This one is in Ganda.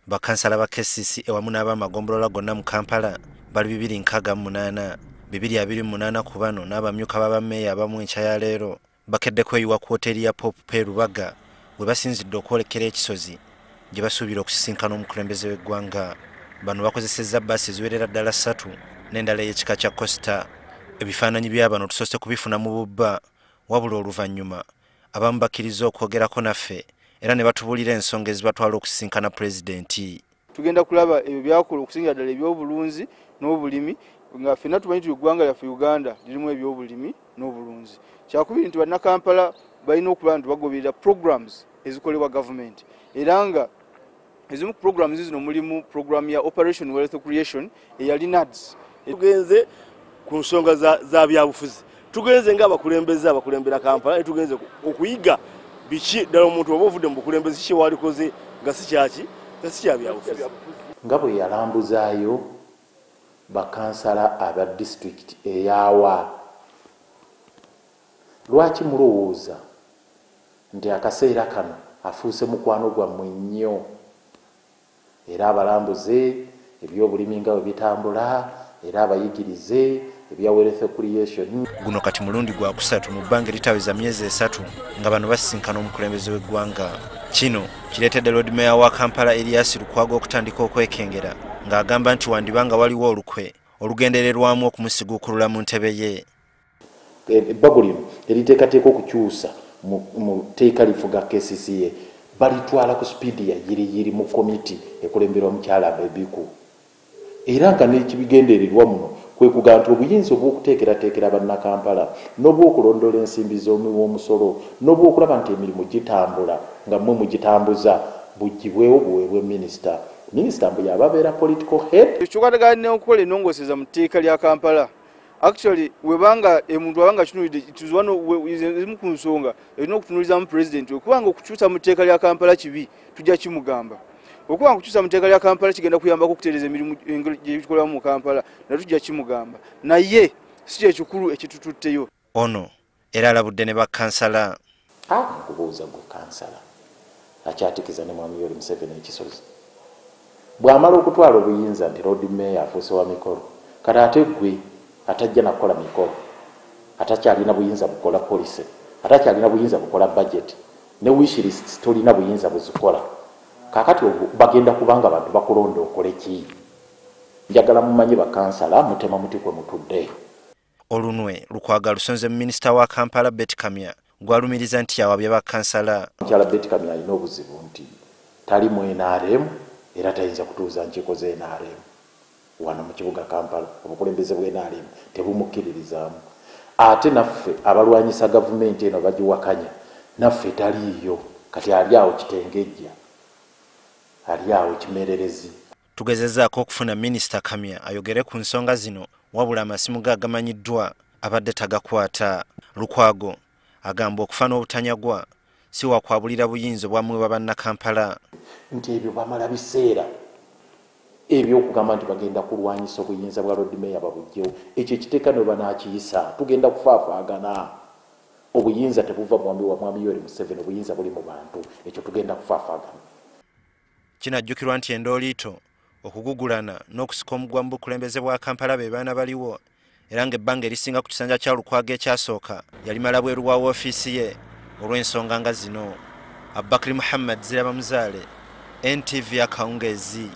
Bakkansala ba KCCA wamu n'abamagombolola gonna mu Kampala bali 268 228 ku bano n'abamyuka b'abameeya abamu enkya ya leero bakedde kweyiwa ku hoteri ya Pop Rubaga we basinzidde okwolekera ekisozi gye basuubira okusisinkana omukulembeze w'eggwanga. Bano bakozesezza bbaasi eziwerera ddala 3 n'endala ey'ekika kya Costa. Ebifaananyi bya bano tusoose kubifuna mu bubba wabula oluvannyuma abamu bakkiriza okwogerako naffe era ne batubuulira ensonga ezibatwala okusisinkana pulezidenti. Tugenda kulaba ebyo byakola okusingira ddala eby'obulunzi n'obulimi nga ffenna tumanyi nti eggwanga lyaffe Uganda lirimu eby'obulimi n'obulunzi. Kyakubiri nti bannakampala balina okuba nti bagoberera programs ezikolebwa gavumenti era nga ezimu ku programs zino mulimu program ya Operation Wealth Creation eyali NADS. Tugenze ku nsonga za byabufuzi, tugenze abakulembera Kampala, tugenze okuyiga biki ddala omuntu oba ovudde mu bukulembeze ki walikoze nga si kyaki nga si kya byabufuzi. Nga bwe yalambuzaayo bakkansala aba district eyawa, lwaki mulowooza nti akaseera kano afuuse mukwano gwammwe nnyo era abalambuze ebyobulimi nga bwe bitambula era abayigirize ebya wealth creation. Guno kati mulundi gwa kusatu mu bbanga eritaweza myezi 3 nga bano basisinkana omukulembeze w'eggwanga. Kino kireetedde loodi meeya wa Kampala Erias Lukwago okutandika okwekengera ng'agamba nti wandibanga waliwo olukwe olugendererwamu okumusiguukulula mu ntebe ye. Ebbago lino eriteekateeka okukyusa mu tteeka lifuga KCCA balitwala ku sipiidi ya yiri mu komiti ekulemberwa mukyala Abebiku era nga n'ekibigendererwa muno kwe kugamba nti obuyinza obw'okuteekerateekera bannakampala n'obw'okulondola ensimbi z'omusolo n'obw'okulaba nti emirimu gitambula nga mmwe mugitambuza bugibwewo buweebwe minisita mbu yababeera political head. Ekyokatagana n'okukola ennongooseza mu tteeka lya Kampala actually webanga omuntu abanga kitunulidde tuzwano ezimu ku nsonga erina okutunulizamu pulezidenti okubanga okukyusa mu tteeka lya Kampala kibi tujja kimugamba. Okubanga okukyusa mu tteeka lya Kampala kigenda kuyambako okutereeza emirimu gyebikolamu mu Kampala na tujja kimugamba naye si kyekikulu ekitututteyo. Ono era alabudde ne bakkansala. Kubuuza gwe kansala akyatikiza ne mwami Yoweri Museveni ekisozi bw'amala okutwala obuyinza nti loodi meeya afuuse wa mikolo kati ate gwe atajja nakukola mikolo atakyalina buyinza bukola policy atakyalina buyinza bukola budget ne wish list tolina buyinza buzikola kakati bagenda kubanga abantu bakulonda okole ki? Njagala mumanye bakkansala mutema muti kwe mutudde. Olunwe Lukwago lusonze minisita wa Kampala Kamya gwalumiriza nti yawabye bakkansala. Mukyala Kamya alina obuzibu nti tali mu NRM era tayinza kutuuza nkiiko ze NRM wano mu kibuga Kampala obukulembeze bwe NRM tebumukkiririzaamu. Ate naffe abalwanyisa gavumenti eno bagiwakanya naffe taliiyo kati ali awo kitengejja ali awo kimererezi. Tugezezzaako okufuna minisita Kamya ayogere ku nsonga zino wabula amasimu ge agamanyiddwa abadde tagakwata. Lukwago agamba okufa n'obutanyagwa si wakwabulira buyinza obwamwe bannakampala nti ebyo bamala biseera ebyokugamba nti bagenda kulwanyisa obuyinza bwa loodi meeya babugyewo ekyo ekiteeka ne banaakiyisa tugenda kufaafaagana. Obuyinza tebuva mwami Yoweri Museveni, obuyinza buli mu bantu, ekyo tugenda kufaafaagana. Kinajjukirwa nti endooliito okugugulana n'okusika omugwa mu bukulembeze bwa Kampala be baana baliwo era ng'ebbanga erisinga ku kisanja kya Lukwago ekyasooka yalimala bweru wa woofiisi ye olw'ensonga nga zino. Abakri Muhammad Ziraba Muzaale, NTV Akawungeezi.